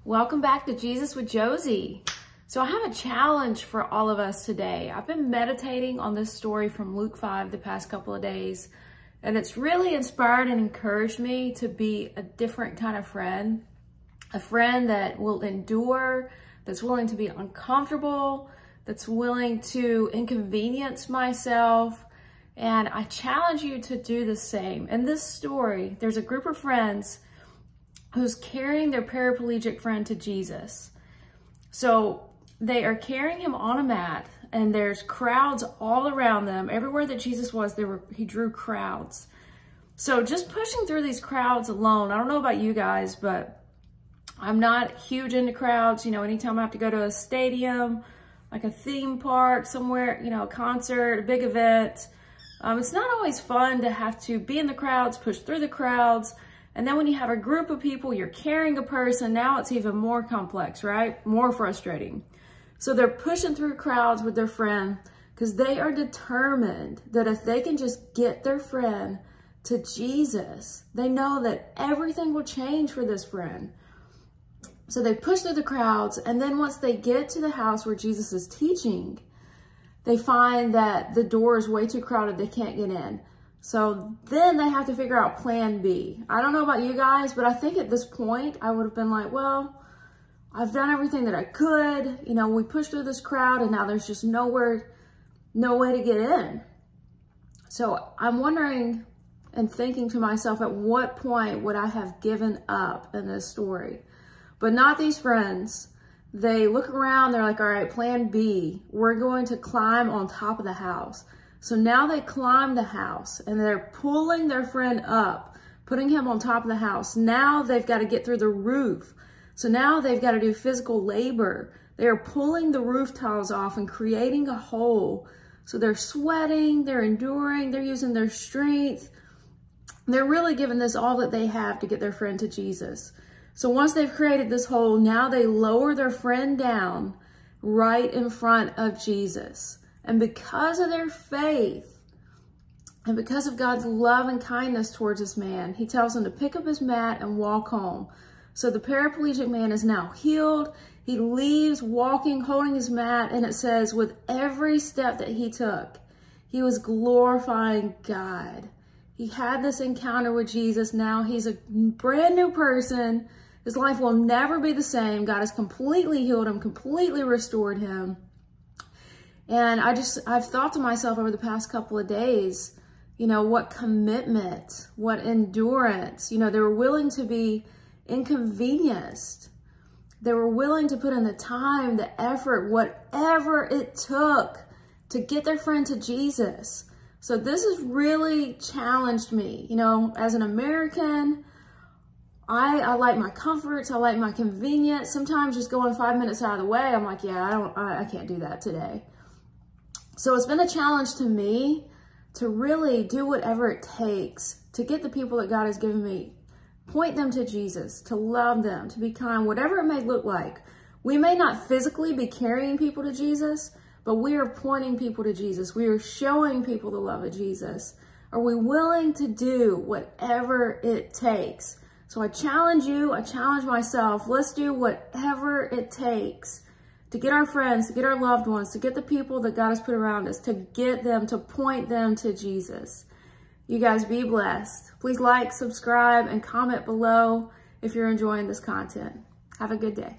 Welcome back to Jesus with Josie. So I have a challenge for all of us today. I've been meditating on this story from Luke 5 the past couple of days, and it's really inspired and encouraged me to be a different kind of friend, a friend that will endure, that's willing to be uncomfortable, that's willing to inconvenience myself. And I challenge you to do the same. In this story, there's a group of friends who's carrying their paraplegic friend to Jesus. So they are carrying him on a mat, and there's crowds all around them. Everywhere that Jesus was, he drew crowds. So just pushing through these crowds alone, I don't know about you guys, but I'm not huge into crowds. You know, anytime I have to go to a stadium, like a theme park somewhere, you know, a concert, a big event, it's not always fun to have to be in the crowds, push through the crowds. And then when you have a group of people, you're carrying a person, now it's even more complex, right? More frustrating. So they're pushing through crowds with their friend because they are determined that if they can just get their friend to Jesus, they know that everything will change for this friend. So they push through the crowds, and then once they get to the house where Jesus is teaching, they find that the door is way too crowded, they can't get in. So then they have to figure out plan B. I don't know about you guys, but I think at this point, I would have been like, well, I've done everything that I could. You know, we pushed through this crowd and now there's just no way to get in. So I'm wondering and thinking to myself, at what point would I have given up in this story? But not these friends. They look around, they're like, all right, plan B, we're going to climb on top of the house. So now they climb the house and they're pulling their friend up, putting him on top of the house. Now they've got to get through the roof. So now they've got to do physical labor. They are pulling the roof tiles off and creating a hole. So they're sweating, they're enduring, they're using their strength. They're really giving this all that they have to get their friend to Jesus. So once they've created this hole, now they lower their friend down right in front of Jesus. And because of their faith and because of God's love and kindness towards this man, he tells them to pick up his mat and walk home. So the paraplegic man is now healed. He leaves walking, holding his mat, and it says with every step that he took, he was glorifying God. He had this encounter with Jesus. Now he's a brand new person. His life will never be the same. God has completely healed him, completely restored him. And I've thought to myself over the past couple of days, you know, what commitment, what endurance, you know, they were willing to be inconvenienced. They were willing to put in the time, the effort, whatever it took to get their friend to Jesus. So this has really challenged me. You know, as an American, I like my comforts. I like my convenience. Sometimes just going 5 minutes out of the way, I'm like, yeah, I can't do that today. So it's been a challenge to me to really do whatever it takes to get the people that God has given me, point them to Jesus, to love them, to be kind, whatever it may look like. We may not physically be carrying people to Jesus, but we are pointing people to Jesus. We are showing people the love of Jesus. Are we willing to do whatever it takes? So I challenge you, I challenge myself, let's do whatever it takes to get our friends, to get our loved ones, to get the people that God has put around us, to get them, to point them to Jesus. You guys be blessed. Please like, subscribe, and comment below if you're enjoying this content. Have a good day.